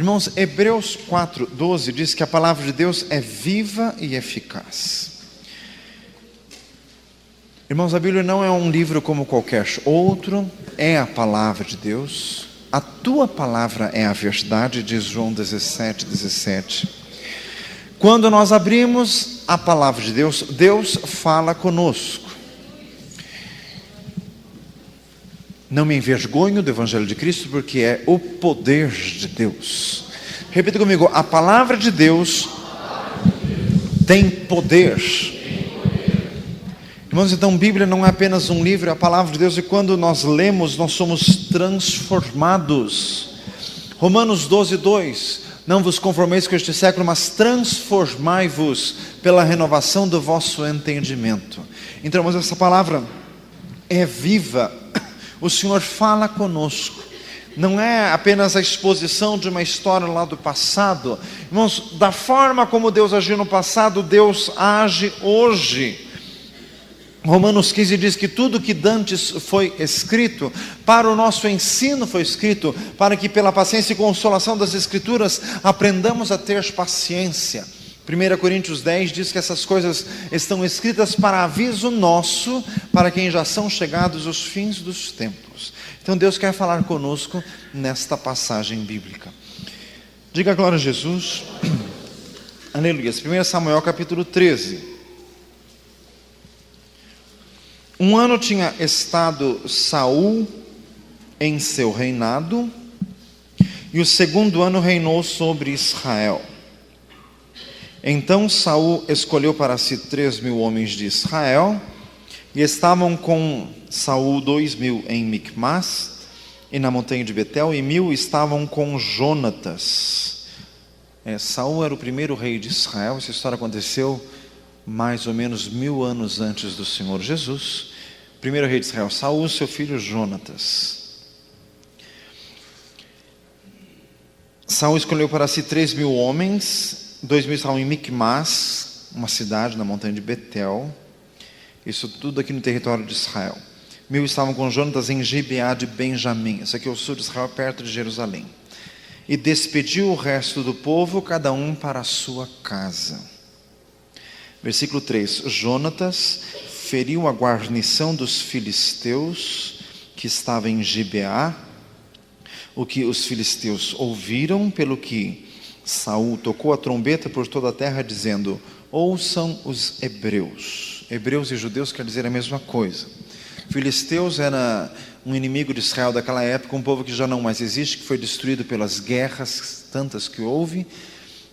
Irmãos, Hebreus 4:12 diz que a palavra de Deus é viva e eficaz. Irmãos, a Bíblia não é um livro como qualquer outro, é a palavra de Deus. A tua palavra é a verdade, diz João 17:17. Quando nós abrimos a palavra de Deus, Deus fala conosco. Não me envergonho do Evangelho de Cristo, porque é o poder de Deus. Repita comigo: a palavra de Deus tem poder. Irmãos, então Bíblia não é apenas um livro, é a palavra de Deus, e quando nós lemos, nós somos transformados. Romanos 12:2: não vos conformeis com este século, mas transformai-vos pela renovação do vosso entendimento. Então, irmãos, essa palavra é viva. O Senhor fala conosco. Não é apenas a exposição de uma história lá do passado. Irmãos, da forma como Deus agiu no passado, Deus age hoje. Romanos 15 diz que tudo que dantes foi escrito, para o nosso ensino foi escrito, para que pela paciência e consolação das Escrituras, aprendamos a ter paciência. 1 Coríntios 10 diz que essas coisas estão escritas para aviso nosso, para quem já são chegados os fins dos tempos. Então Deus quer falar conosco nesta passagem bíblica. Diga glória a Jesus. Aleluia. 1 Samuel capítulo 13. Um ano tinha estado Saul em seu reinado, e o segundo ano reinou sobre Israel. Então Saul escolheu para si 3.000 homens de Israel, e estavam com Saul 2.000 em Micmas e na montanha de Betel, e 1.000 estavam com Jonatas. Saul era o primeiro rei de Israel. Essa história aconteceu mais ou menos 1000 anos antes do Senhor Jesus. Primeiro rei de Israel, Saul, seu filho Jonatas. Saul escolheu para si 3.000 homens, 2.000 estavam em Micmas, uma cidade na montanha de Betel, isso tudo aqui no território de Israel. 1.000 estavam com Jonatas em Gibeá de Benjamim, isso aqui é o sul de Israel, perto de Jerusalém. E despediu o resto do povo, cada um para a sua casa. Versículo 3: Jonatas feriu a guarnição dos filisteus que estava em Gibeá, o que os filisteus ouviram, pelo que Saul tocou a trombeta por toda a terra, dizendo: ouçam os hebreus. Hebreus e judeus quer dizer a mesma coisa. Filisteus era um inimigo de Israel daquela época, um povo que já não mais existe, que foi destruído pelas guerras tantas que houve.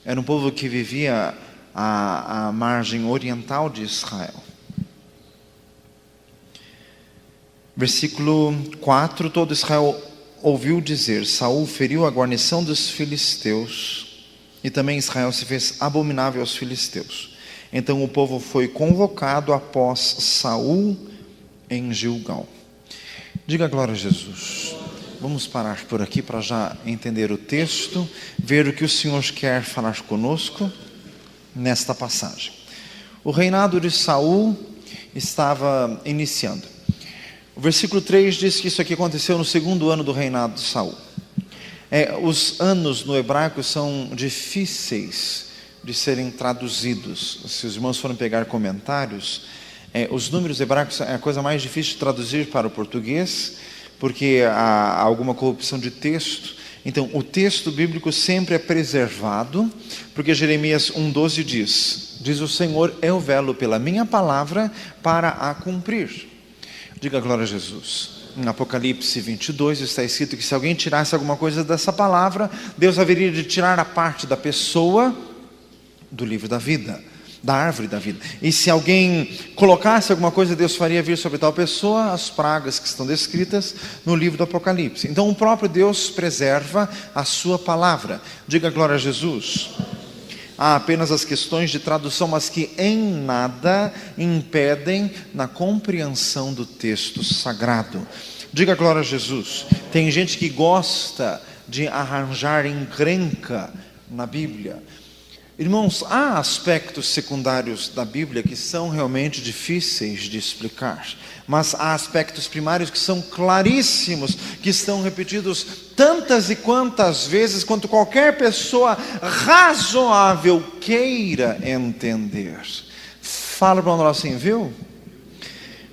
Era um povo que vivia à margem oriental de Israel. Versículo 4: todo Israel ouviu dizer: Saul feriu a guarnição dos filisteus, e também Israel se fez abominável aos filisteus. Então o povo foi convocado após Saul em Gilgal. Diga glória a Jesus. Vamos parar por aqui para já entender o texto, ver o que o Senhor quer falar conosco nesta passagem. O reinado de Saul estava iniciando. O versículo 3 diz que isso aqui aconteceu no segundo ano do reinado de Saul. Os anos no hebraico são difíceis de serem traduzidos. Se os irmãos forem pegar comentários, os números hebraicos é a coisa mais difícil de traduzir para o português, porque há alguma corrupção de texto. Então o texto bíblico sempre é preservado, porque Jeremias 1,12 diz o Senhor: eu velo pela minha palavra para a cumprir. Diga glória a Jesus. Em Apocalipse 22 está escrito que se alguém tirasse alguma coisa dessa palavra, Deus haveria de tirar a parte da pessoa do livro da vida, da árvore da vida. E se alguém colocasse alguma coisa, Deus faria vir sobre tal pessoa as pragas que estão descritas no livro do Apocalipse. Então o próprio Deus preserva a sua palavra. Diga glória a Jesus. Há apenas as questões de tradução, mas que em nada impedem na compreensão do texto sagrado. Diga glória a Jesus. Tem gente que gosta de arranjar encrenca na Bíblia. Irmãos, há aspectos secundários da Bíblia que são realmente difíceis de explicar, mas há aspectos primários que são claríssimos, que estão repetidos tantas e quantas vezes quanto qualquer pessoa razoável queira entender. Fala para nós assim, viu?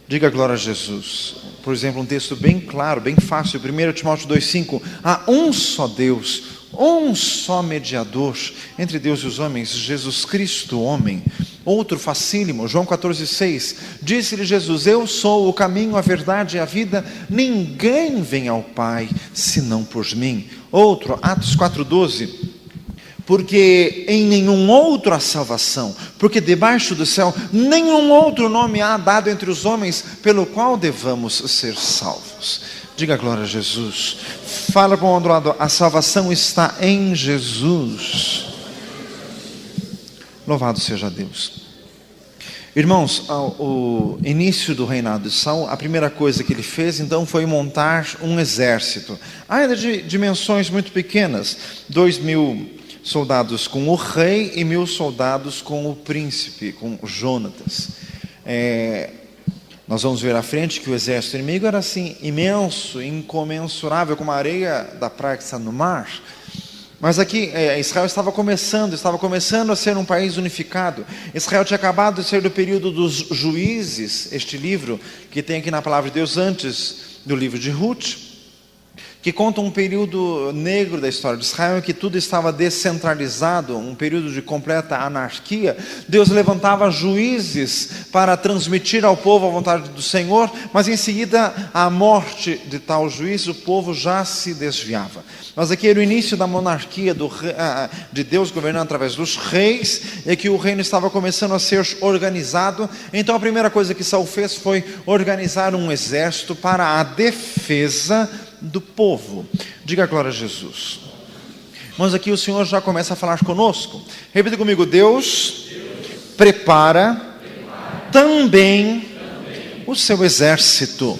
Diga glória a Jesus. Por exemplo, um texto bem claro, bem fácil, 1 Timóteo 2,5. Há um só Deus, um só mediador entre Deus e os homens, Jesus Cristo, homem. Outro facílimo, João 14,6. Disse-lhe Jesus: eu sou o caminho, a verdade e a vida. Ninguém vem ao Pai senão por mim. Outro, Atos 4,12. Porque em nenhum outro há salvação, porque debaixo do céu nenhum outro nome há dado entre os homens pelo qual devamos ser salvos. Diga glória a Jesus. Fala para o outro lado, a salvação está em Jesus. Louvado seja Deus. Irmãos, ao início do reinado de Saul, a primeira coisa que ele fez então foi montar um exército, ainda de dimensões muito pequenas, 2.000 soldados com o rei e 1.000 soldados com o príncipe, com Jonatas. Nós vamos ver à frente que o exército inimigo era assim, imenso, incomensurável, como a areia da praia que está no mar. Mas aqui Israel estava começando a ser um país unificado. Israel tinha acabado de ser do período dos juízes, este livro que tem aqui na palavra de Deus antes do livro de Ruth, que conta um período negro da história de Israel, em que tudo estava descentralizado, um período de completa anarquia. Deus levantava juízes para transmitir ao povo a vontade do Senhor, mas em seguida, à morte de tal juiz, o povo já se desviava. Mas aqui era o início da monarquia de Deus governando através dos reis, e que o reino estava começando a ser organizado. Então a primeira coisa que Saul fez foi organizar um exército para a defesa do povo. Diga glória a Jesus. Mas aqui o Senhor já começa a falar conosco. Repita comigo: Deus prepara também o seu exército.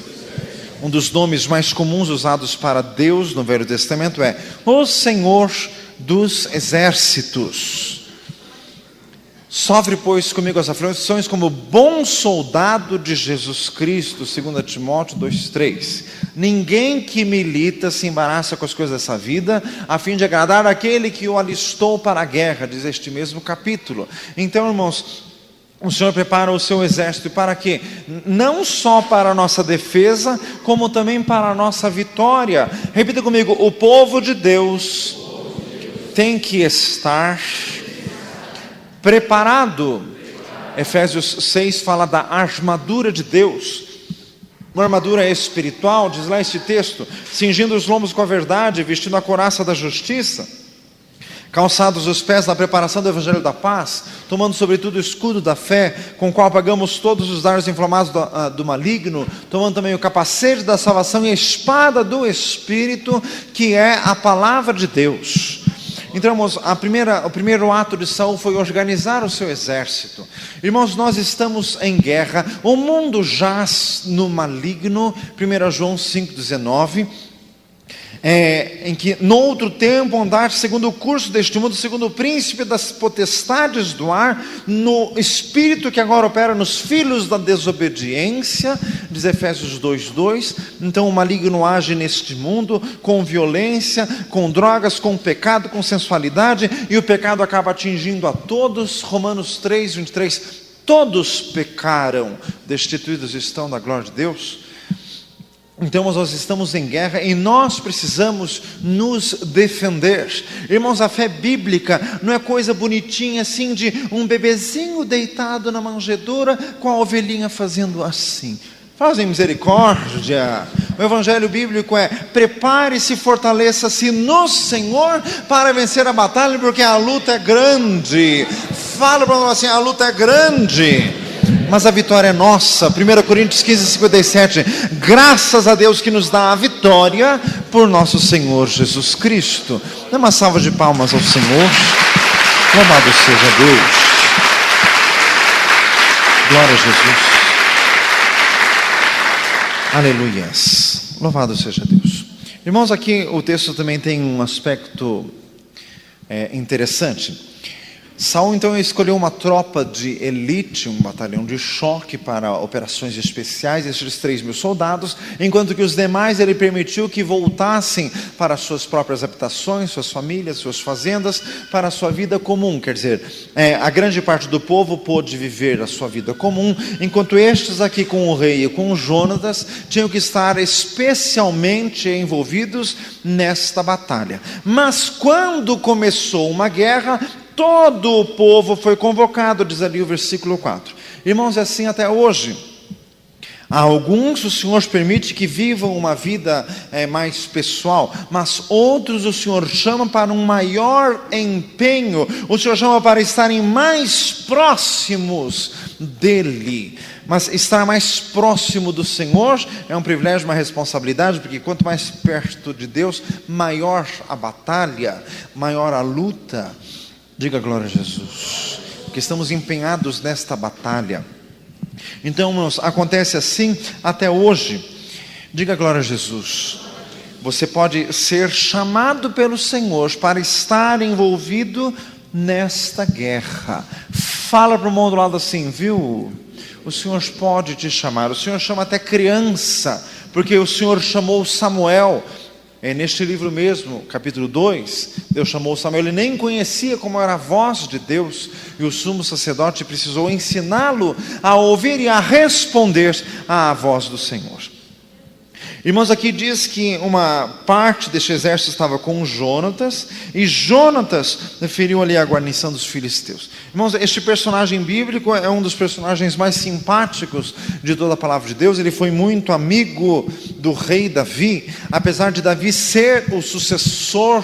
Um dos nomes mais comuns usados para Deus no Velho Testamento é o Senhor dos Exércitos. Sofre, pois, comigo as aflições como bom soldado de Jesus Cristo, 2 Timóteo 2,3. Ninguém que milita se embaraça com as coisas dessa vida, a fim de agradar aquele que o alistou para a guerra, diz este mesmo capítulo. Então, irmãos, o Senhor prepara o seu exército para quê? Não só para a nossa defesa, como também para a nossa vitória. Repita comigo: o povo de Deus tem que estar preparado. Efésios 6 fala da armadura de Deus, uma armadura espiritual, diz lá este texto: cingindo os lombos com a verdade, vestindo a couraça da justiça, calçados os pés na preparação do evangelho da paz, tomando sobretudo o escudo da fé, com o qual apagamos todos os dardos inflamados do maligno, tomando também o capacete da salvação e a espada do Espírito, que é a palavra de Deus. Então, irmãos, o primeiro ato de Saul foi organizar o seu exército. Irmãos, nós estamos em guerra, o mundo jaz no maligno, 1 João 5,19, em que no outro tempo andaste segundo o curso deste mundo, segundo o príncipe das potestades do ar, no espírito que agora opera nos filhos da desobediência, diz Efésios 2,2. Então o maligno age neste mundo com violência, com drogas, com pecado, com sensualidade, e o pecado acaba atingindo a todos. Romanos 3,23. Todos pecaram, destituídos estão da glória de Deus. Então nós estamos em guerra e nós precisamos nos defender. Irmãos, a fé bíblica não é coisa bonitinha assim de um bebezinho deitado na manjedoura com a ovelhinha fazendo assim. Fazem misericórdia. O evangelho bíblico é: prepare-se, fortaleça-se no Senhor para vencer a batalha, porque a luta é grande. Fala para nós assim: a luta é grande, mas a vitória é nossa. 1 Coríntios 15:57. Graças a Deus que nos dá a vitória por nosso Senhor Jesus Cristo. Dê uma salva de palmas ao Senhor. Louvado seja Deus. Glória a Jesus. Aleluias. Louvado seja Deus. Irmãos, aqui o texto também tem um aspecto interessante. Saul então escolheu uma tropa de elite, um batalhão de choque para operações especiais, esses 3.000 soldados, enquanto que os demais ele permitiu que voltassem para suas próprias habitações, suas famílias, suas fazendas, para a sua vida comum. Quer dizer, a grande parte do povo pôde viver a sua vida comum, enquanto estes aqui com o rei e com Jonatas tinham que estar especialmente envolvidos nesta batalha. Mas quando começou uma guerra, todo o povo foi convocado, diz ali o versículo 4. Irmãos, é assim até hoje. A alguns o Senhor permite que vivam uma vida mais pessoal, mas outros o Senhor chama para um maior empenho, o Senhor chama para estarem mais próximos dEle. Mas estar mais próximo do Senhor é um privilégio, uma responsabilidade, porque quanto mais perto de Deus, maior a batalha, maior a luta. Diga glória a Jesus, que estamos empenhados nesta batalha. Então, irmãos, acontece assim até hoje. Diga glória a Jesus. Você pode ser chamado pelo Senhor para estar envolvido nesta guerra. Fala para o mundo do lado assim, viu? O Senhor pode te chamar. O Senhor chama até criança, porque o Senhor chamou Samuel. Neste livro mesmo, capítulo 2, Deus chamou Samuel, ele nem conhecia como era a voz de Deus, e o sumo sacerdote precisou ensiná-lo a ouvir e a responder à voz do Senhor. Irmãos, aqui diz que uma parte deste exército estava com Jonatas, e Jonatas feriu ali a guarnição dos filisteus. Irmãos, este personagem bíblico é um dos personagens mais simpáticos de toda a palavra de Deus. Ele foi muito amigo do rei Davi, apesar de Davi ser o sucessor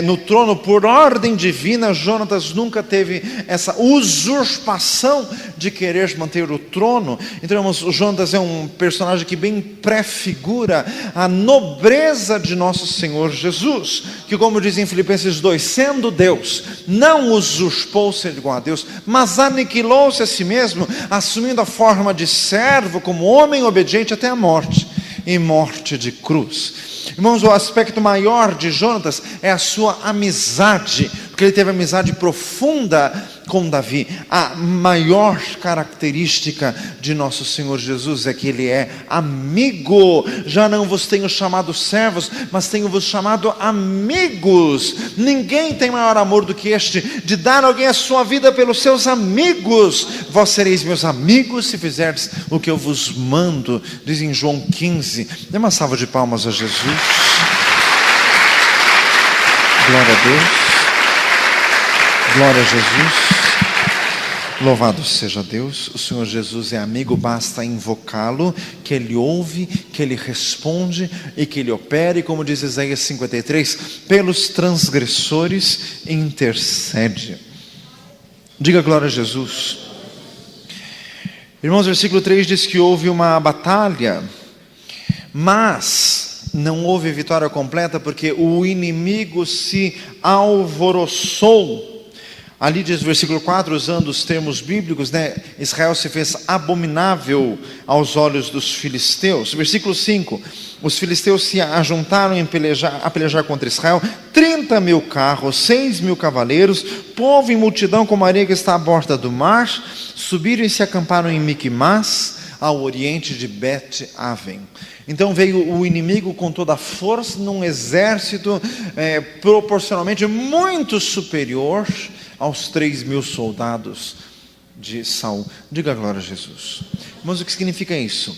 no trono por ordem divina. Jonatas nunca teve essa usurpação de querer manter o trono. Então, irmãos, o Jonatas é um personagem que bem prefigura a nobreza de nosso Senhor Jesus, que, como diz em Filipenses 2, sendo Deus, não usurpou ser igual a Deus, mas aniquilou-se a si mesmo, assumindo a forma de servo, como homem obediente até a morte, e morte de cruz. Irmãos, o aspecto maior de Jonatas é a sua amizade, porque ele teve amizade profunda com Davi. A maior característica de nosso Senhor Jesus é que Ele é amigo. Já não vos tenho chamado servos, mas tenho vos chamado amigos. Ninguém tem maior amor do que este, de dar alguém a sua vida pelos seus amigos. Vós sereis meus amigos se fizerdes o que eu vos mando, diz em João 15. Dê uma salva de palmas a Jesus. Glória a Deus. Glória a Jesus. Louvado seja Deus. O Senhor Jesus é amigo, basta invocá-lo, que Ele ouve, que Ele responde e que Ele opera, e como diz Isaías 53, pelos transgressores intercede. Diga glória a Jesus. Irmãos, versículo 3 diz que houve uma batalha, mas não houve vitória completa, porque o inimigo se alvoroçou. Ali diz o versículo 4, usando os termos bíblicos, Israel se fez abominável aos olhos dos filisteus. Versículo 5, os filisteus se ajuntaram a pelejar contra Israel, 30.000 carros, 6.000 cavaleiros, povo em multidão como a areia que está à borda do mar, subiram e se acamparam em Miquimás, ao oriente de Bet-Aven. Então veio o inimigo com toda a força, num exército proporcionalmente muito superior aos 3.000 soldados de Saul. Diga glória a Jesus. Mas o que significa isso?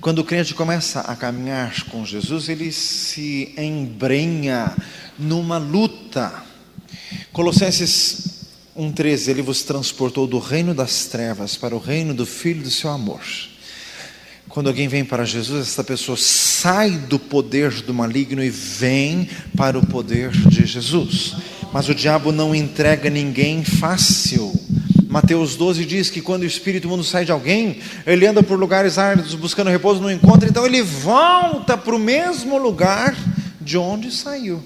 Quando o crente começa a caminhar com Jesus, ele se embrenha numa luta. Colossenses 1,13, Ele vos transportou do reino das trevas para o reino do Filho do seu amor. Quando alguém vem para Jesus, essa pessoa sai do poder do maligno e vem para o poder de Jesus. Mas o diabo não entrega ninguém fácil. Mateus 12 diz que quando o espírito imundo sai de alguém, ele anda por lugares áridos buscando repouso, não encontra, então ele volta para o mesmo lugar de onde saiu.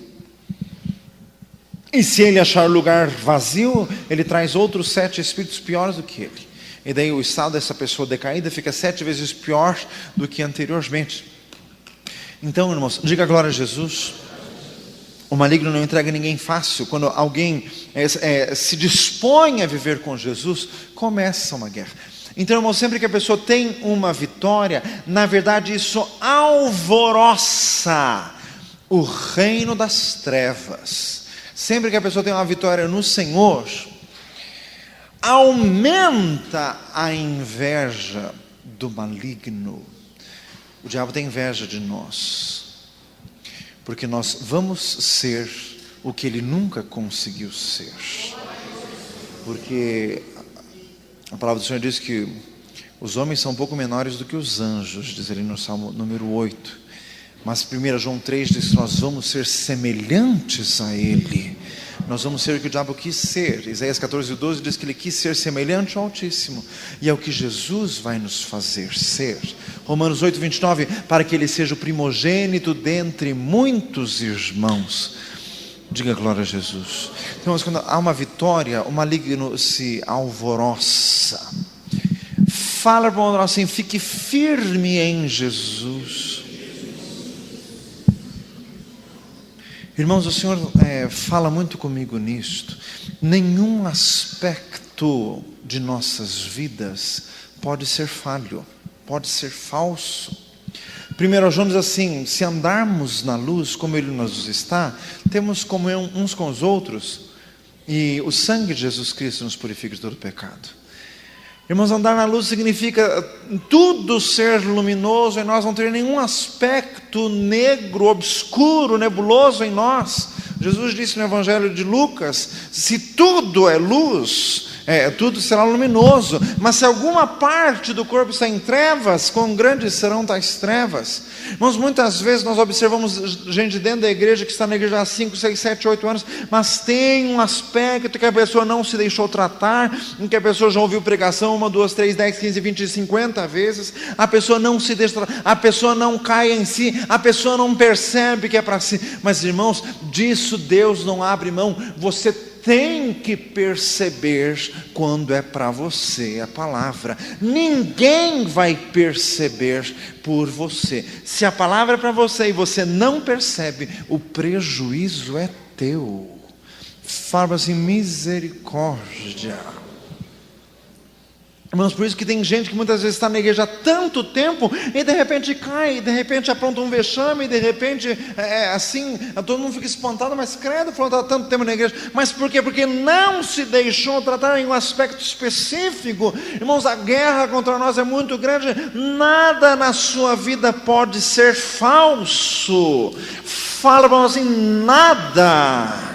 E se ele achar lugar vazio, ele traz outros 7 espíritos piores do que ele. E daí o estado dessa pessoa decaída fica 7 vezes pior do que anteriormente. Então, irmãos, diga glória a Jesus. O maligno não entrega ninguém fácil. Quando alguém se dispõe a viver com Jesus, começa uma guerra. Então, irmão, sempre que a pessoa tem uma vitória, na verdade isso alvoroça o reino das trevas. Sempre que a pessoa tem uma vitória no Senhor, aumenta a inveja do maligno. O diabo tem inveja de nós, porque nós vamos ser o que ele nunca conseguiu ser. Porque a palavra do Senhor diz que os homens são um pouco menores do que os anjos, diz ali no Salmo número 8. Mas 1 João 3 diz que nós vamos ser semelhantes a Ele. Nós vamos ser o que o diabo quis ser. Isaías 14:12 diz que ele quis ser semelhante ao Altíssimo. E é o que Jesus vai nos fazer ser. Romanos 8:29, para que ele seja o primogênito dentre muitos irmãos. Diga glória a Jesus. Então, quando há uma vitória, o maligno se alvoroça. Fala para o outro assim: fique firme em Jesus. Irmãos, o Senhor fala muito comigo nisto. Nenhum aspecto de nossas vidas pode ser falho, pode ser falso. 1 João diz assim: se andarmos na luz como Ele nos está, temos comunhão uns com os outros, e o sangue de Jesus Cristo nos purifica de todo pecado. Irmãos, andar na luz significa tudo ser luminoso em nós, não ter nenhum aspecto negro, obscuro, nebuloso em nós. Jesus disse no Evangelho de Lucas: se tudo é luz, tudo será luminoso, mas se alguma parte do corpo está em trevas, quão grandes serão tais trevas? Irmãos, muitas vezes nós observamos gente dentro da igreja que está na igreja há 5, 6, 7, 8 anos, mas tem um aspecto que a pessoa não se deixou tratar, em que a pessoa já ouviu pregação 1, 2, 3, 10, 15, 20, 50 vezes, a pessoa não se deixa tratar, a pessoa não cai em si, a pessoa não percebe que é para si. Mas, irmãos, disso Deus não abre mão. Você tem que perceber quando é para você a palavra. Ninguém vai perceber por você. Se a palavra é para você e você não percebe, o prejuízo é teu. Fala assim: misericórdia. Irmãos, por isso que tem gente que muitas vezes está na igreja há tanto tempo e de repente cai, de repente apronta um vexame, e de repente assim, todo mundo fica espantado, mas credo, falou que está tanto tempo na igreja. Mas por quê? Porque não se deixou tratar em um aspecto específico. Irmãos, a guerra contra nós é muito grande. Nada na sua vida pode ser falso. Fala para nós assim: nada.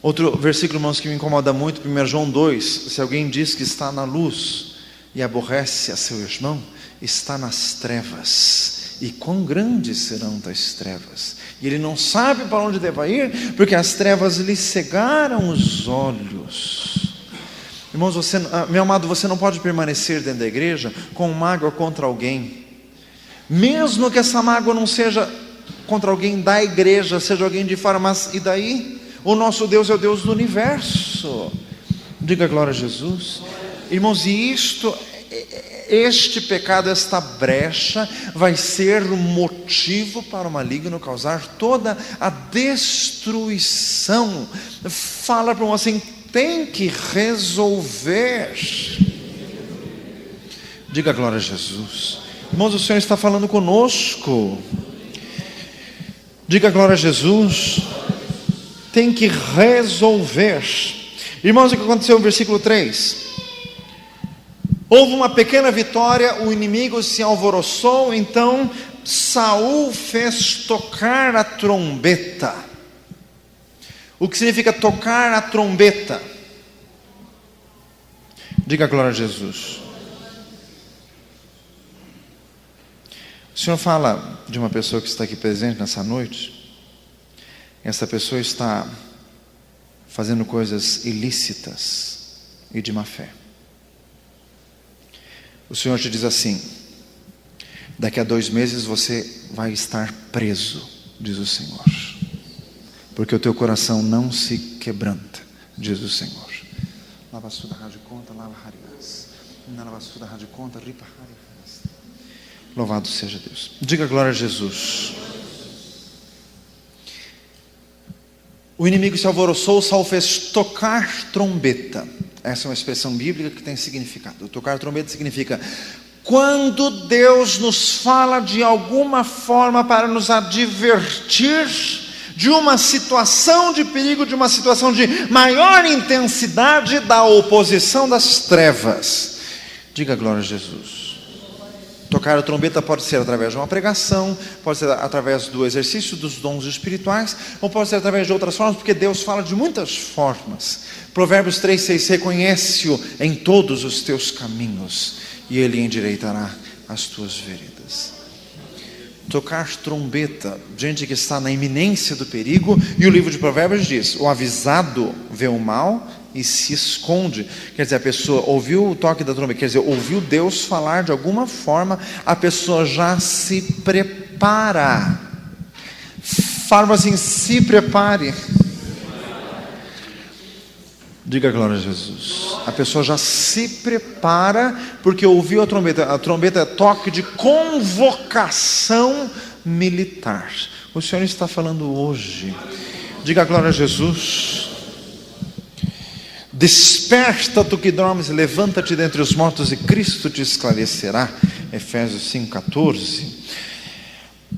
Outro versículo, irmãos, que me incomoda muito, 1 João 2, se alguém diz que está na luz e aborrece a seu irmão, está nas trevas, e quão grandes serão tais trevas, e ele não sabe para onde deva ir, porque as trevas lhe cegaram os olhos. Irmãos, meu amado, você não pode permanecer dentro da igreja com mágoa contra alguém, mesmo que essa mágoa não seja contra alguém da igreja, seja alguém de fora, mas e daí? O nosso Deus é o Deus do universo. Diga glória a Jesus. Irmãos, e este pecado, esta brecha, vai ser motivo para o maligno causar toda a destruição. Fala para você assim: tem que resolver. Diga glória a Jesus. Irmãos, o Senhor está falando conosco. Diga glória a Jesus. Tem que resolver. Irmãos, o que aconteceu no versículo 3? Houve uma pequena vitória, o inimigo se alvoroçou, então Saul fez tocar a trombeta. O que significa tocar a trombeta? Diga glória a Jesus. O Senhor fala de uma pessoa que está aqui presente nessa noite. Essa pessoa está fazendo coisas ilícitas e de má fé. O Senhor te diz assim: daqui a 2 meses você vai estar preso, diz o Senhor, porque o teu coração não se quebranta, diz o Senhor. Louvado seja Deus. Diga glória a Jesus. O inimigo se alvoroçou, Saul fez tocar trombeta. Essa é uma expressão bíblica que tem significado. Tocar trombeta significa quando Deus nos fala de alguma forma para nos advertir de uma situação de perigo, de uma situação de maior intensidade da oposição das trevas. Diga glória a Jesus. Tocar a trombeta pode ser através de uma pregação, pode ser através do exercício dos dons espirituais, ou pode ser através de outras formas, porque Deus fala de muitas formas. Provérbios 3:6, reconhece-o em todos os teus caminhos, e Ele endireitará as tuas veredas. Tocar trombeta, gente que está na iminência do perigo, e o livro de Provérbios diz, o avisado vê o mal e se esconde. Quer dizer, a pessoa ouviu o toque da trombeta, quer dizer, ouviu Deus falar de alguma forma, a pessoa já se prepara. Fala assim, se prepare. Diga glória a Jesus. A pessoa já se prepara porque ouviu a trombeta. A trombeta é toque de convocação militar. O Senhor está falando hoje. Diga glória a Jesus. Desperta tu que dormes, levanta-te dentre os mortos e Cristo te esclarecerá. Efésios 5:14.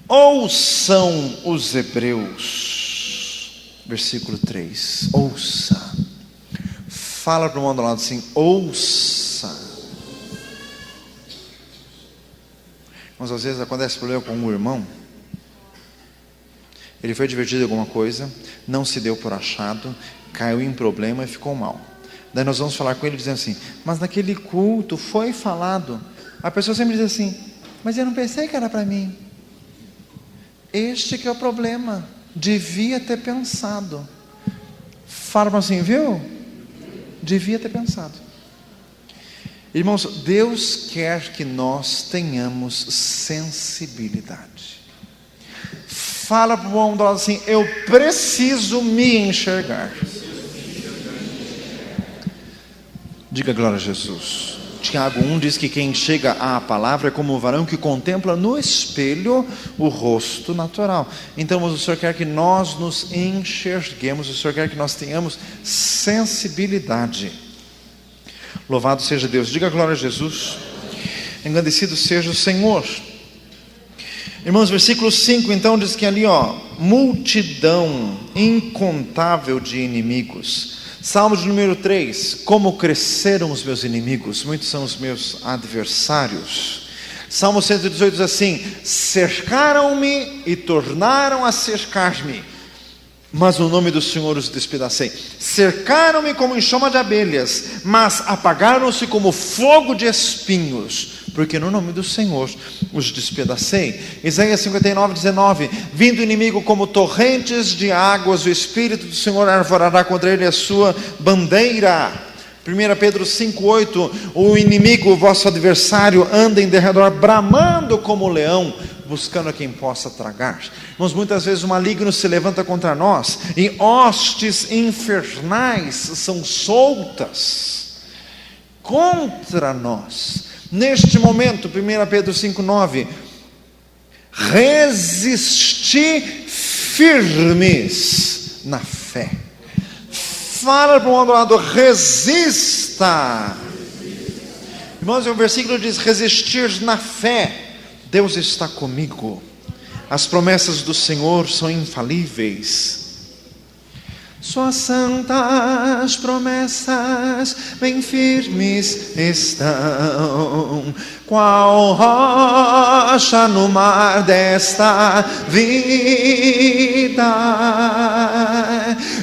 Ouçam os hebreus. Versículo 3. Ouça. Fala para o mundo do lado assim, ouça. Mas às vezes acontece problema com um irmão. Ele foi divertido em alguma coisa, não se deu por achado, caiu em problema e ficou mal. Daí nós vamos falar com ele dizendo assim, mas naquele culto foi falado. A pessoa sempre diz assim, mas eu não pensei que era para mim. Este que é o problema, devia ter pensado. Fala assim, viu? Devia ter pensado. Irmãos, Deus quer que nós tenhamos sensibilidade. Fala para o homem do lado assim, eu preciso me enxergar. Diga glória a Jesus. Tiago 1 diz que quem chega à palavra é como um varão que contempla no espelho o rosto natural. Então o Senhor quer que nós nos enxerguemos, o Senhor quer que nós tenhamos sensibilidade. Louvado seja Deus. Diga glória a Jesus. Engrandecido seja o Senhor. Irmãos, versículo 5 então diz que ali multidão incontável de inimigos. Salmo de número 3, como cresceram os meus inimigos, muitos são os meus adversários. Salmo 118 diz assim, cercaram-me e tornaram a cercar-me, mas o nome do Senhor os despedacei. Cercaram-me como enxoma de abelhas, mas apagaram-se como fogo de espinhos, porque no nome do Senhor os despedacei. Isaías 59:19, vindo o inimigo como torrentes de águas, o Espírito do Senhor arvorará contra ele a sua bandeira. 1 Pedro 5:8, o inimigo, o vosso adversário, anda em derredor, bramando como leão, buscando a quem possa tragar. Mas muitas vezes o maligno se levanta contra nós, e hostes infernais são soltas contra nós. Neste momento, 1 Pedro 5:9, resisti firmes na fé. Fala para o outro lado, resista. Irmãos, o versículo diz, resistir na fé. Deus está comigo. As promessas do Senhor são infalíveis. Suas santas promessas bem firmes estão, qual rocha no mar desta vida,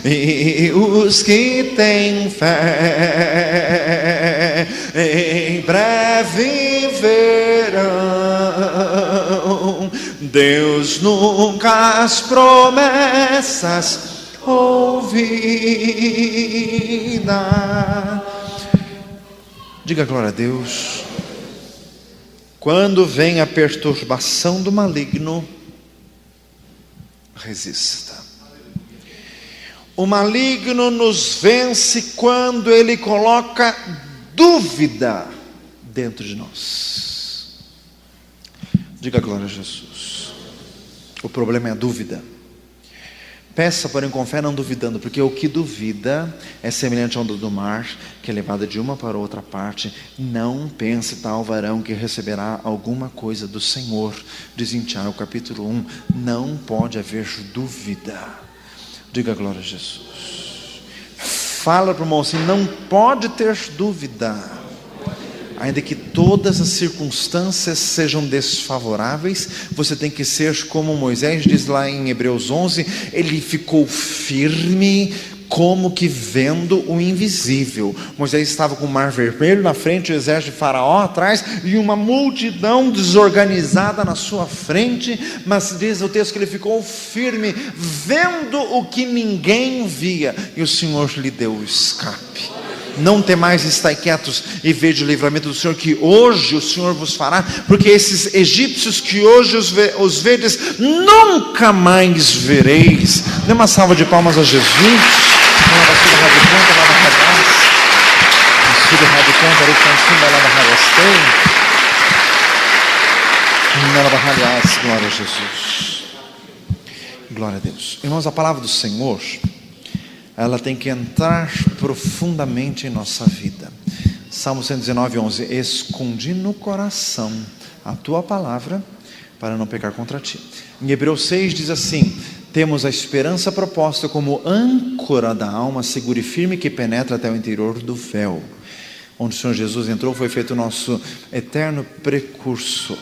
e os que têm fé em breve verão. Deus nunca as promessas ouvida. Diga glória a Deus. Quando vem a perturbação do maligno, resista. O maligno nos vence quando ele coloca dúvida dentro de nós. Diga glória a Jesus. O problema é a dúvida. Peça, porém, com fé, não duvidando, porque o que duvida é semelhante à onda do mar, que é levada de uma para outra parte. Não pense tal varão que receberá alguma coisa do Senhor. Diz em Tiago, capítulo 1, não pode haver dúvida. Diga glória a Jesus. Fala para o irmão assim, não pode ter dúvida. Ainda que todas as circunstâncias sejam desfavoráveis, você tem que ser como Moisés, diz lá em Hebreus 11, ele ficou firme, como que vendo o invisível. Moisés estava com o mar vermelho na frente, o exército de Faraó atrás, e uma multidão desorganizada na sua frente, mas diz o texto que ele ficou firme, vendo o que ninguém via, e o Senhor lhe deu o escape. Não temais, estai quietos e vede o livramento do Senhor, que hoje o Senhor vos fará, porque esses egípcios que hoje os vedes, nunca mais vereis. Dê uma salva de palmas a Jesus. Glória a Jesus. Glória a Deus. Irmãos, a palavra do Senhor, ela tem que entrar profundamente em nossa vida. Salmo 119, 11. Escondi no coração a tua palavra, para não pecar contra ti. Em Hebreus 6 diz assim: temos a esperança proposta como âncora da alma, segura e firme, que penetra até o interior do véu. Onde o Senhor Jesus entrou, foi feito o nosso eterno precursor.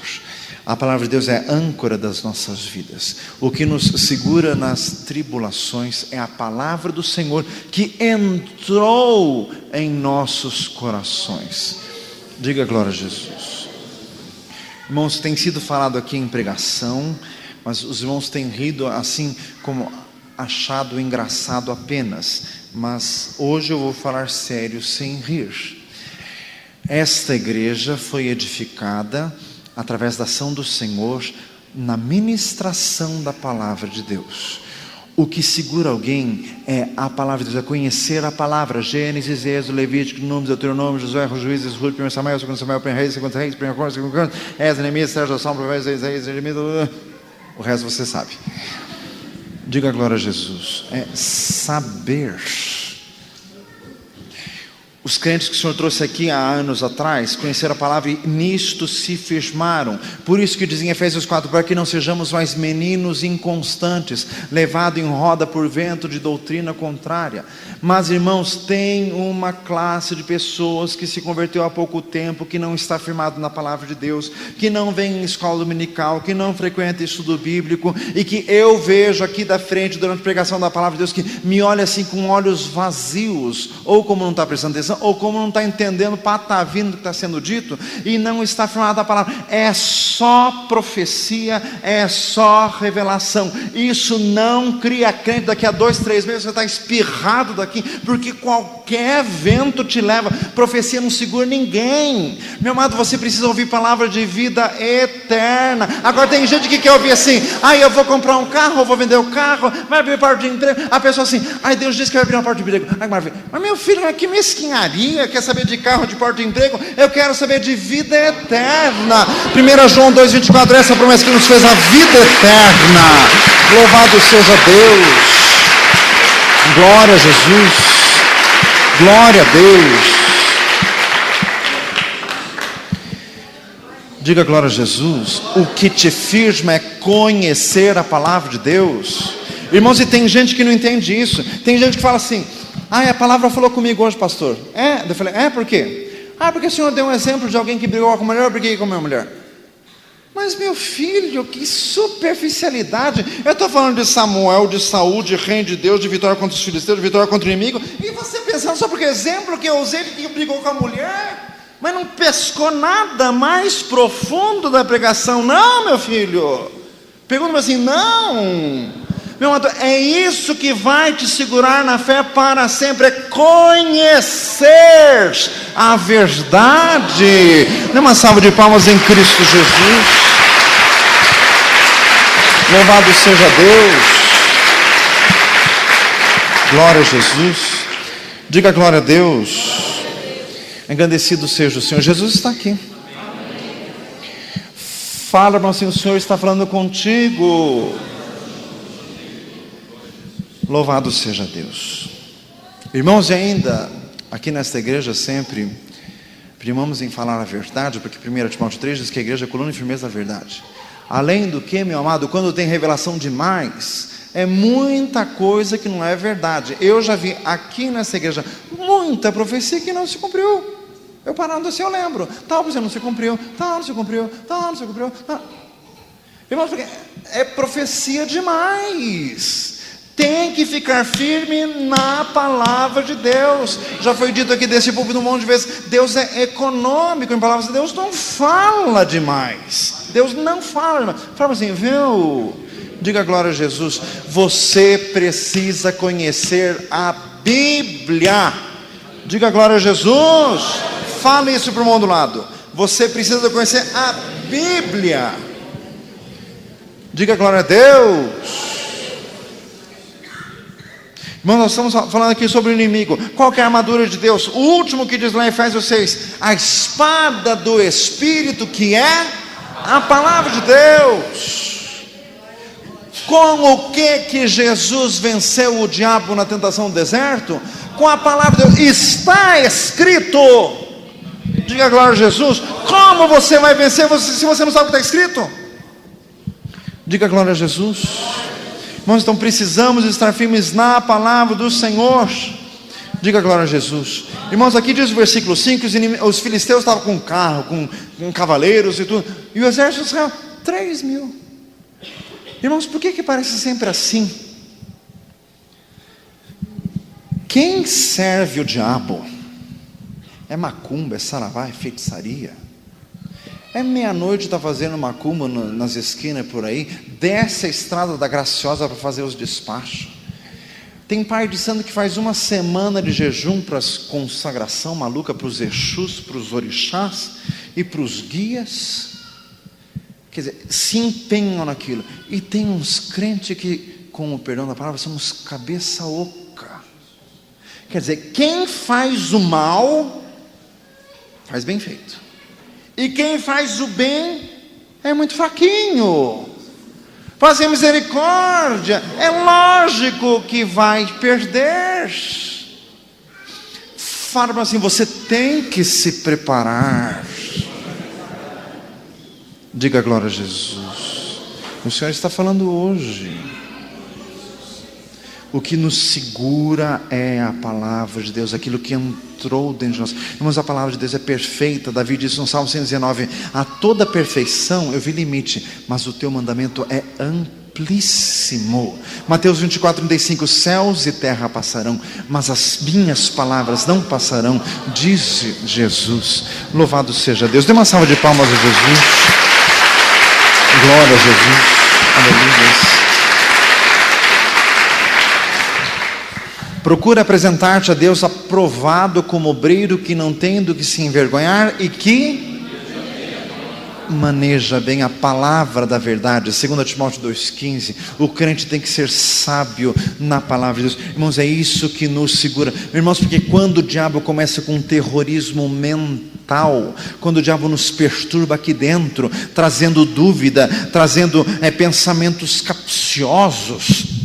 A palavra de Deus é a âncora das nossas vidas. O que nos segura nas tribulações é a palavra do Senhor, que entrou em nossos corações. Diga glória a Jesus. Irmãos, tem sido falado aqui em pregação, mas os irmãos têm rido assim como achado engraçado apenas. Mas hoje eu vou falar sério, sem rir. Esta igreja foi edificada através da ação do Senhor, na ministração da palavra de Deus. O que segura alguém é a palavra de Deus, é conhecer a palavra. Gênesis, Êxodo, Levítico, Números, Deuteronômio, Josué, Juízes, Ruth, 1 Samuel, 2 Samuel, 1 Reis, 2 Reis, 1 Crônicas, 2 Crônicas, Esdras, Neemias, Esdras, Salmo, Provérbios, Isaías, Jeremias, o resto você sabe. Diga glória a Jesus. É saber. Os crentes que o Senhor trouxe aqui há anos atrás conheceram a palavra e nisto se firmaram. Por isso que diz em Efésios 4, para que não sejamos mais meninos inconstantes, levados em roda por vento de doutrina contrária. Mas irmãos, tem uma classe de pessoas que se converteu há pouco tempo, que não está firmado na palavra de Deus, que não vem em escola dominical, que não frequenta estudo bíblico, e que eu vejo aqui da frente durante a pregação da palavra de Deus, que me olha assim com olhos vazios, ou como não está prestando atenção, ou como não está entendendo patavino do que está sendo dito, e não está firmado a palavra. É só profecia, é só revelação. Isso não cria crente. Daqui a 2, 3 meses você está espirrado daqui, porque qualquer vento te leva. Profecia não segura ninguém. Meu amado, você precisa ouvir palavra de vida eterna. Agora tem gente que quer ouvir assim: eu vou comprar um carro, eu vou vender o carro, vai abrir porta de emprego. A pessoa assim: Deus disse que vai abrir uma porta de emprego. Mas meu filho, que mesquinharia. Quer saber de carro, de porta de emprego? Eu quero saber de vida eterna. 1 João 2,24, essa promessa que nos fez a vida eterna. Louvado seja Deus. Glória a Jesus. Glória a Deus. Diga glória a Jesus. O que te firma é conhecer a palavra de Deus. Irmãos, e tem gente que não entende isso. Tem gente que fala assim: a palavra falou comigo hoje, pastor. Eu falei: por quê? Porque o senhor deu um exemplo de alguém que brigou com a mulher, eu briguei com a minha mulher. Mas meu filho, que superficialidade. Eu estou falando de Samuel, de Saul, de reino de Deus, de vitória contra os filisteus, de vitória contra o inimigo, e você pensando só porque exemplo que eu usei de que brigou com a mulher, mas não pescou nada mais profundo da pregação. Não, meu filho. Pergunta-me assim: não. Meu amado, é isso que vai te segurar na fé para sempre, é conhecer a verdade. Dê uma salva de palmas em Cristo Jesus. Louvado seja Deus. Glória a Jesus. Diga glória a Deus. Engrandecido seja o Senhor. Jesus está aqui. Fala, irmão, assim: o Senhor está falando contigo. Louvado seja Deus. Irmãos, e ainda aqui nesta igreja sempre primamos em falar a verdade, porque 1 Timóteo 3 diz que a igreja é coluna e firmeza da verdade. Além do que, meu amado, quando tem revelação demais, é muita coisa que não é verdade. Eu já vi aqui nessa igreja muita profecia que não se cumpriu. Eu parando assim, eu lembro, tal profecia não se cumpriu, tal não se cumpriu, tal não se cumpriu, tal. Irmãos, porque é profecia demais. Tem que ficar firme na palavra de Deus. Já foi dito aqui desse púlpito um monte de vezes, Deus é econômico em palavras de Deus, não fala demais. Deus não fala demais. Fala assim, viu? Diga glória a Jesus. Você precisa conhecer a Bíblia. Diga glória a Jesus. Fale isso para o irmão do lado. Você precisa conhecer a Bíblia. Diga glória a Deus. Irmãos, nós estamos falando aqui sobre o inimigo. Qual que é a armadura de Deus? O último que diz lá em Efésios 6: a espada do Espírito, que é a palavra de Deus. Com o que Jesus venceu o diabo na tentação do deserto? Com a palavra de Deus. Está escrito. Diga glória a Jesus. Como você vai vencer se você não sabe o que está escrito? Diga glória a Jesus. Irmãos, então precisamos estar firmes na palavra do Senhor. Diga glória a Jesus. Irmãos, aqui diz o versículo 5: os filisteus estavam com carro, com cavaleiros e tudo, e o exército de Israel, 3.000. Irmãos, por que parece sempre assim? Quem serve o diabo é macumba, é saravá, é feitiçaria. É meia-noite, está fazendo macumba nas esquinas por aí, desce a estrada da Graciosa para fazer os despachos. Tem pai de santo que faz uma semana de jejum para consagração maluca para os Exus, para os orixás e para os guias. Quer dizer, se empenham naquilo. E tem uns crentes que, com o perdão da palavra, somos cabeça oca. Quer dizer, quem faz o mal, faz bem feito. E quem faz o bem é muito fraquinho. Fazer misericórdia, é lógico que vai perder. Fala assim, você tem que se preparar. Diga glória a Jesus. O Senhor está falando hoje. O que nos segura é a palavra de Deus, aquilo que entrou dentro de nós. Irmãos, a palavra de Deus é perfeita. Davi disse no Salmo 119: a toda perfeição eu vi limite, mas o teu mandamento é amplíssimo. Mateus 24:35: céus e terra passarão, mas as minhas palavras não passarão, disse Jesus. Louvado seja Deus. Dê uma salva de palmas a Jesus. Glória a Jesus. Aleluia. Procura apresentar-te a Deus aprovado como obreiro que não tem do que se envergonhar e que maneja bem a palavra da verdade. 2 Timóteo 2,15. O crente tem que ser sábio na palavra de Deus. Irmãos, é isso que nos segura. Irmãos, porque quando o diabo começa com um terrorismo mental, quando o diabo nos perturba aqui dentro, trazendo dúvida, trazendo pensamentos capciosos,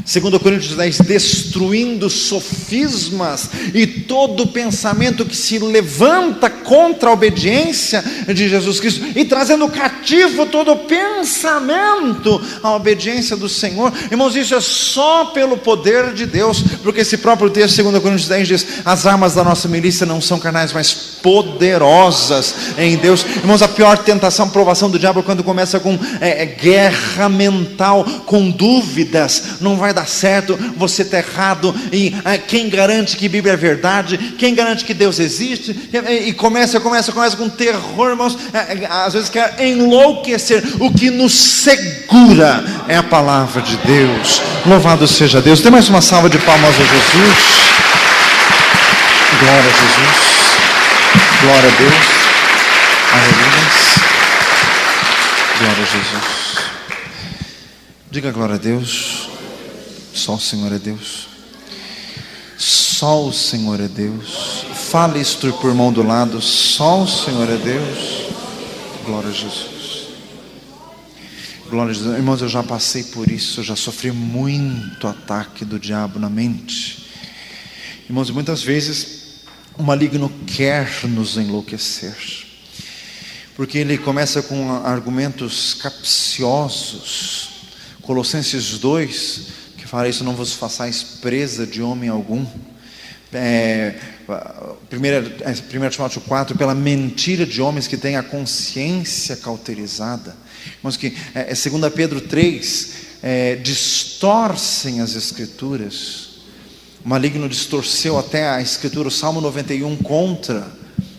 2 Coríntios 10, destruindo sofismas e todo pensamento que se levanta contra a obediência de Jesus Cristo, e trazendo cativo todo pensamento à obediência do Senhor. Irmãos, isso é só pelo poder de Deus, porque esse próprio texto, 2 Coríntios 10 diz: as armas da nossa milícia não são carnais, mas poderosas em Deus. Irmãos, a pior tentação, provação do diabo é quando começa com guerra mental, com dúvidas. Não vai dar certo, você está errado, e quem garante que a Bíblia é verdade? Quem garante que Deus existe? E começa com terror, irmãos. Às vezes quer enlouquecer. O que nos segura é a palavra de Deus. Louvado seja Deus. Dê mais uma salva de palmas a Jesus. Glória a Jesus. Glória a Deus. Aleluia. Glória a Jesus. Diga glória a Deus. Só o Senhor é Deus. Só o Senhor é Deus. Fale isto por irmão do lado. Só o Senhor é Deus. Glória a Jesus. Glória a Deus. Irmãos, eu já passei por isso, eu já sofri muito ataque do diabo na mente. Irmãos, muitas vezes o maligno quer nos enlouquecer, porque ele começa com argumentos capciosos. Colossenses 2, que fala isso: não vos façais presa de homem algum. 1 Timóteo 4, pela mentira de homens que têm a consciência cauterizada. Irmãos, que 2 Pedro 3, distorcem as escrituras. O maligno distorceu até a escritura, o Salmo 91, contra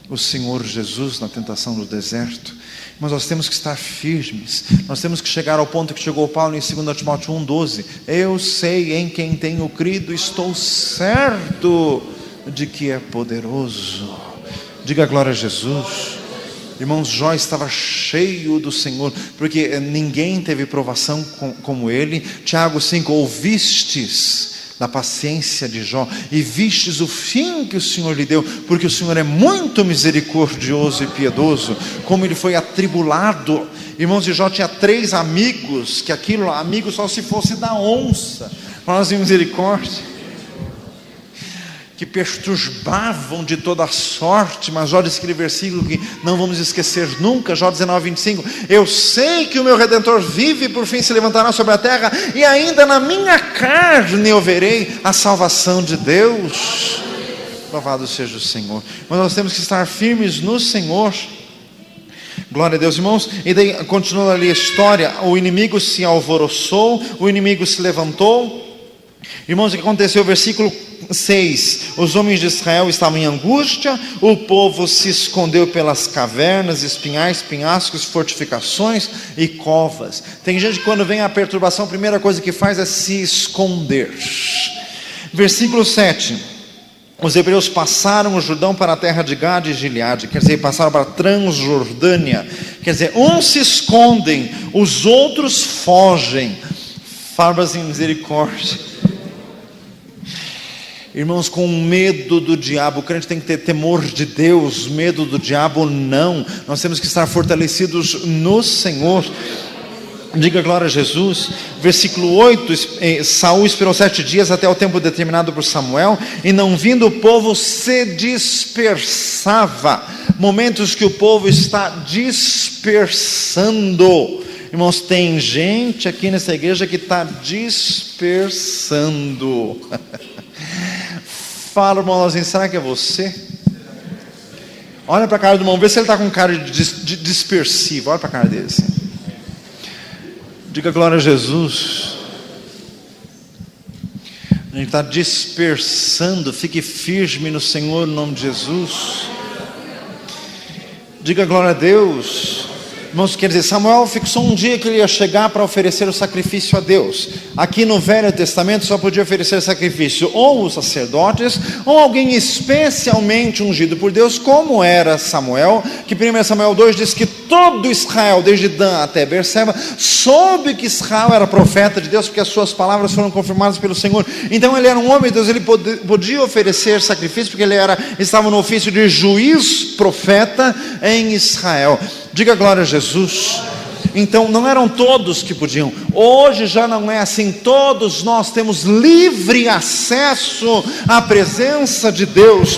o Senhor Jesus na tentação do deserto. Mas nós temos que estar firmes, nós temos que chegar ao ponto que chegou Paulo em 2 Timóteo 1,12: eu sei em quem tenho crido, estou certo de que é poderoso. Diga glória a Jesus. Irmãos, Jó estava cheio do Senhor, porque ninguém teve provação como ele. Tiago 5, ouvistes da paciência de Jó, e vistes o fim que o Senhor lhe deu, porque o Senhor é muito misericordioso e piedoso, como ele foi atribulado. Irmãos, de Jó tinha 3 amigos, que aquilo, amigo só se fosse da onça, falas de misericórdia, que perturbavam de toda sorte. Mas Jó disse aquele versículo que não vamos esquecer nunca, Jó 19:25: eu sei que o meu Redentor vive e por fim se levantará sobre a terra, e ainda na minha carne eu verei a salvação de Deus. Louvado seja o Senhor. Mas nós temos que estar firmes no Senhor. Glória a Deus, irmãos. E daí continua ali a história: o inimigo se alvoroçou, o inimigo se levantou. Irmãos, o que aconteceu? Versículo 6: os homens de Israel estavam em angústia, o povo se escondeu pelas cavernas, espinhais, penhascos, fortificações e covas. Tem gente que quando vem a perturbação, a primeira coisa que faz é se esconder. Versículo 7: os hebreus passaram o Jordão para a terra de Gade e Gileade, quer dizer, passaram para a Transjordânia, quer dizer, uns se escondem, os outros fogem. Farpas em misericórdia. Irmãos, com medo do diabo, o crente tem que ter temor de Deus, medo do diabo não. Nós temos que estar fortalecidos no Senhor. Diga glória a Jesus. Versículo 8: Saul esperou 7 dias até o tempo determinado por Samuel, e não vindo o povo se dispersava. Momentos que o povo está dispersando. Irmãos, tem gente aqui nessa igreja que está dispersando. Fala, irmãozinho, será que é você? Olha para a cara do irmão, vê se ele está com cara de dispersivo. Olha para a cara dele assim. Diga glória a Jesus. A gente está dispersando. Fique firme no Senhor, em nome de Jesus. Diga glória a Deus. Irmãos, quer dizer, Samuel fixou um dia que ele ia chegar para oferecer o sacrifício a Deus. Aqui no Velho Testamento só podia oferecer sacrifício ou os sacerdotes, ou alguém especialmente ungido por Deus, como era Samuel, que 1 Samuel 2 diz que todo Israel, desde Dan até Berseba, soube que Israel era profeta de Deus, porque as suas palavras foram confirmadas pelo Senhor. Então ele era um homem de Deus, ele podia oferecer sacrifício, porque ele estava no ofício de juiz profeta em Israel. Diga glória a Jesus. Então não eram todos que podiam. Hoje já não é assim. Todos nós temos livre acesso à presença de Deus.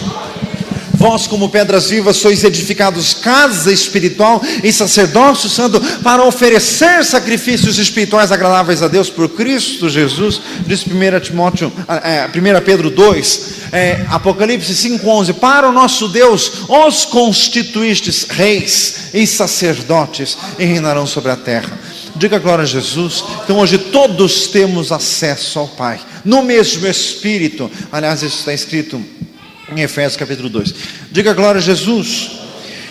Vós, como pedras vivas, sois edificados casa espiritual e sacerdócio santo, para oferecer sacrifícios espirituais agradáveis a Deus por Cristo Jesus. Diz 1 Pedro 2, Apocalipse 5:11: para o nosso Deus os constituístes reis e sacerdotes, e reinarão sobre a terra. Diga glória a Jesus. Então hoje todos temos acesso ao Pai, no mesmo Espírito. Aliás, isso está escrito em Efésios capítulo 2. Diga glória a Jesus.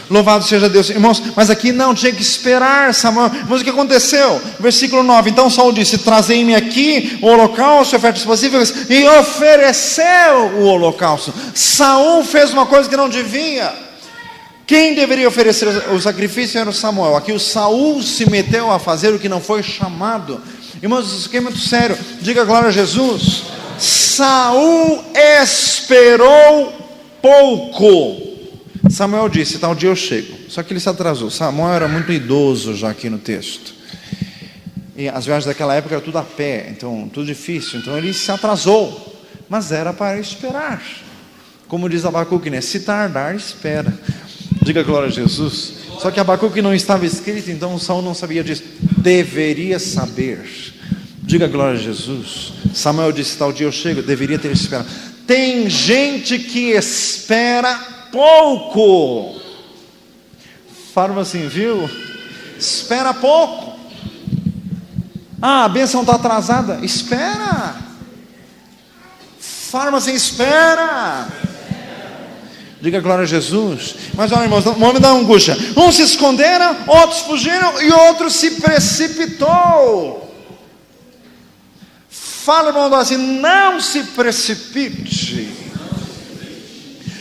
Louvado seja Deus. Irmãos, mas aqui não tinha que esperar Samuel. Mas o que aconteceu? Versículo 9: então Saul disse: trazei-me aqui o holocausto, ofertas pacíficas, e ofereceu o holocausto. Saul fez uma coisa que não devia. Quem deveria oferecer o sacrifício era o Samuel. Aqui o Saul se meteu a fazer o que não foi chamado. Irmãos, isso aqui é muito sério. Diga glória a Jesus. Saul esperou pouco. Samuel disse: tal dia eu chego. Só que ele se atrasou. Samuel era muito idoso já aqui no texto. E as viagens daquela época era tudo a pé, então tudo difícil. Então ele se atrasou, mas era para esperar. Como diz Abacuque, né? Se tardar, espera. Diga glória a Jesus. Só que Abacuque não estava escrito, então Saul não sabia disso. Deveria saber. Diga glória a Jesus. Samuel disse: tal dia eu chego, deveria ter esperado. Tem gente que espera pouco. Fala assim, viu? Espera pouco. Ah, a bênção está atrasada. Espera. Fala assim, espera. Diga glória a Jesus. Mas olha, irmãos, o homem da angústia. Uns se esconderam, outros fugiram e outros se precipitou. Fala, irmão, assim, não se precipite.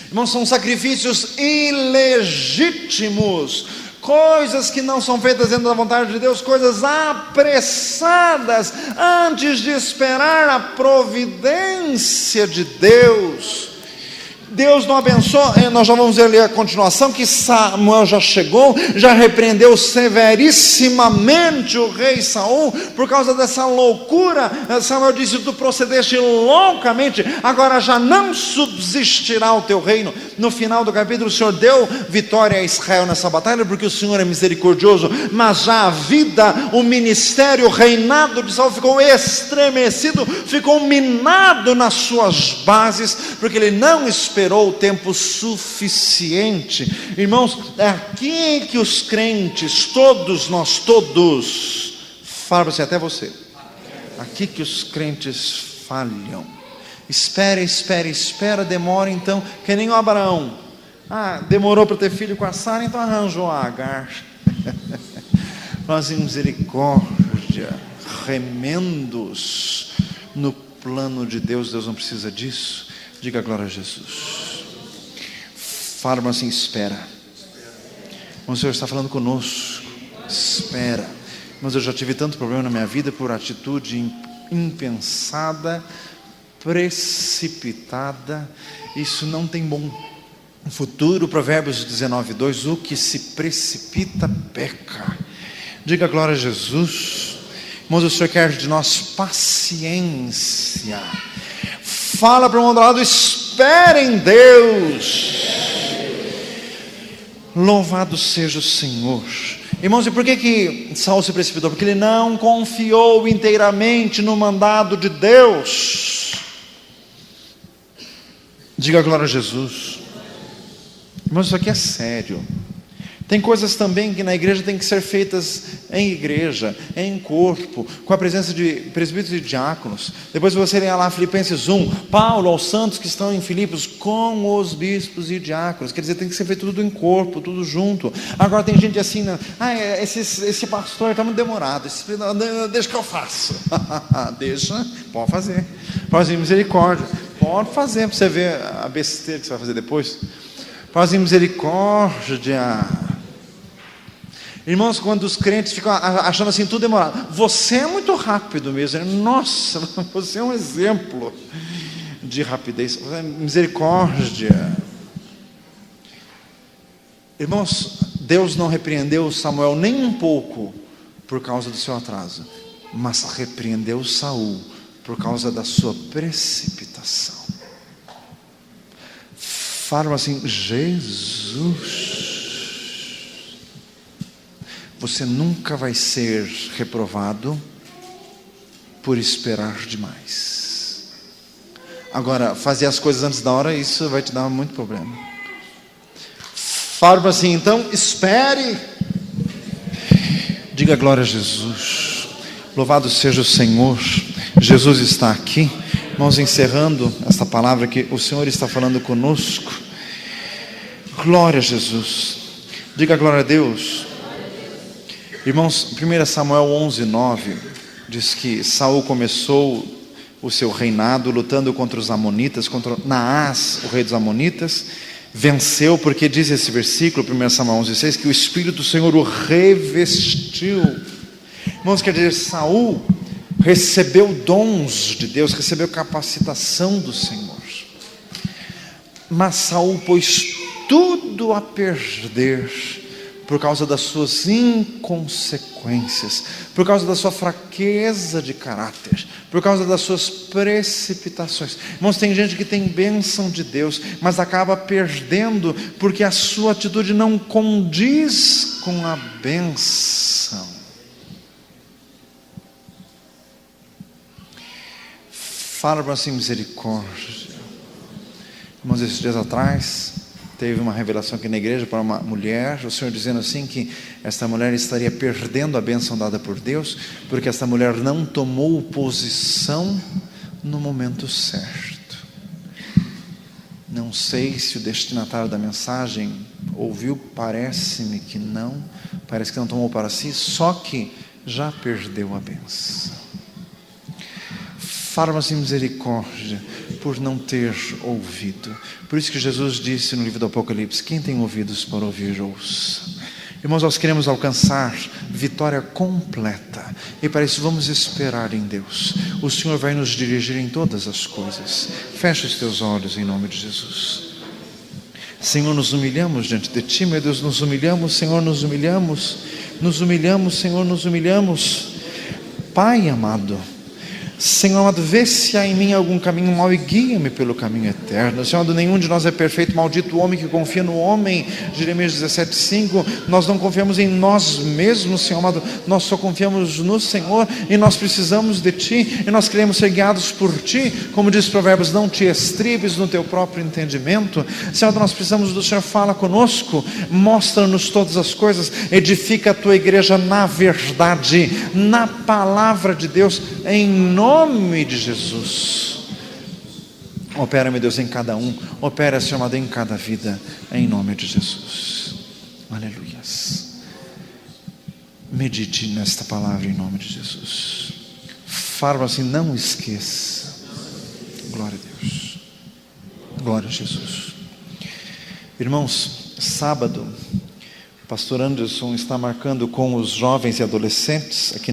Irmãos, são sacrifícios ilegítimos, coisas que não são feitas dentro da vontade de Deus, coisas apressadas, antes de esperar a providência de Deus. Deus não abençoou. Nós já vamos ler a continuação, que Samuel já chegou, já repreendeu severissimamente o rei Saul, por causa dessa loucura. Samuel disse: tu procedeste loucamente, agora já não subsistirá o teu reino. No final do capítulo, o Senhor deu vitória a Israel nessa batalha, porque o Senhor é misericordioso, mas já a vida, o ministério, o reinado de Saul ficou estremecido, ficou minado nas suas bases, porque ele não esperou o tempo suficiente. Irmãos, é aqui que os crentes, todos nós, todos, fala assim, até você, aqui que os crentes falham. Espera, espera, espera, demora, então, que nem o Abraão. Demorou para ter filho com a Sara, então arranjou a Agar. Nós em misericórdia, remendos no plano de Deus. Deus não precisa disso. Diga glória a Jesus. Fala, mas assim, espera. O Senhor está falando conosco. Espera. Mas eu já tive tanto problema na minha vida por atitude impensada, precipitada. Isso não tem bom futuro. Provérbios 19:2: o que se precipita peca. Diga glória a Jesus. Irmãos, o Senhor quer de nós paciência. Fala para o outro lado: espere em Deus. Louvado seja o Senhor. Irmãos, e por que Saul se precipitou? Porque ele não confiou inteiramente no mandado de Deus. Diga glória a Jesus. Irmãos, isso aqui é sério. Tem coisas também que na igreja tem que ser feitas em igreja, em corpo, com a presença de presbíteros e diáconos. Depois você lê lá Filipenses 1, Paulo aos santos que estão em Filipos, com os bispos e diáconos. Quer dizer, tem que ser feito tudo em corpo, tudo junto. Agora tem gente assim, né? Esse pastor está muito demorado, deixa que eu faço. Deixa, pode fazer. Pode fazer misericórdia, pode fazer, para você ver a besteira que você vai fazer depois. Pode fazer misericórdia. Irmãos, quando os crentes ficam achando assim, tudo demorado, você é muito rápido mesmo. Nossa, você é um exemplo de rapidez. Misericórdia. Irmãos, Deus não repreendeu Samuel nem um pouco por causa do seu atraso, mas repreendeu Saul por causa da sua precipitação. Falam assim: Jesus, você nunca vai ser reprovado por esperar demais. Agora, fazer as coisas antes da hora, isso vai te dar muito problema. Fala assim, então, espere. Diga glória a Jesus. Louvado seja o Senhor. Jesus está aqui. Irmãos, encerrando esta palavra que o Senhor está falando conosco. Glória a Jesus. Diga glória a Deus. Irmãos, 1 Samuel 11:9 diz que Saul começou o seu reinado lutando contra os amonitas, contra Naás, o rei dos amonitas. Venceu, porque diz esse versículo, 1 Samuel 11:6, que o Espírito do Senhor o revestiu. Irmãos, quer dizer, Saul recebeu dons de Deus, recebeu capacitação do Senhor. Mas Saul pôs tudo a perder por causa das suas inconsequências, por causa da sua fraqueza de caráter, por causa das suas precipitações. Irmãos, tem gente que tem bênção de Deus, mas acaba perdendo porque a sua atitude não condiz com a bênção. Fala para assim, misericórdia. Irmãos, esses dias atrás teve uma revelação aqui na igreja para uma mulher, o Senhor dizendo assim que esta mulher estaria perdendo a bênção dada por Deus, porque esta mulher não tomou posição no momento certo. Não sei se o destinatário da mensagem ouviu, parece-me que não, parece que não tomou para si, só que já perdeu a bênção. Fala assim, misericórdia, por não ter ouvido. Por isso que Jesus disse no livro do Apocalipse: quem tem ouvidos para ouvir, ouça. Irmãos, nós queremos alcançar vitória completa, e para isso vamos esperar em Deus. O Senhor vai nos dirigir em todas as coisas. Fecha os teus olhos em nome de Jesus. Senhor, nos humilhamos diante de Ti, meu Deus, nos humilhamos, Senhor, nos humilhamos, Senhor, nos humilhamos. Pai amado, Senhor amado, vê se há em mim algum caminho mau e guia-me pelo caminho eterno. Senhor amado, nenhum de nós é perfeito, maldito o homem que confia no homem. Jeremias 17:5. Nós não confiamos em nós mesmos, Senhor amado, nós só confiamos no Senhor, e nós precisamos de Ti, e nós queremos ser guiados por Ti. Como diz Provérbios, não te estribes no teu próprio entendimento. Senhor amado, nós precisamos do Senhor. Fala conosco, mostra-nos todas as coisas, edifica a Tua igreja na verdade, na palavra de Deus, em nome de Jesus. Opera, meu Deus, em cada um. Opera, Senhor amado, em cada vida, em nome de Jesus. Aleluias. Medite nesta palavra em nome de Jesus. Fala assim, não esqueça. Glória a Deus. Glória a Jesus. Irmãos, sábado, o pastor Anderson está marcando com os jovens e adolescentes aqui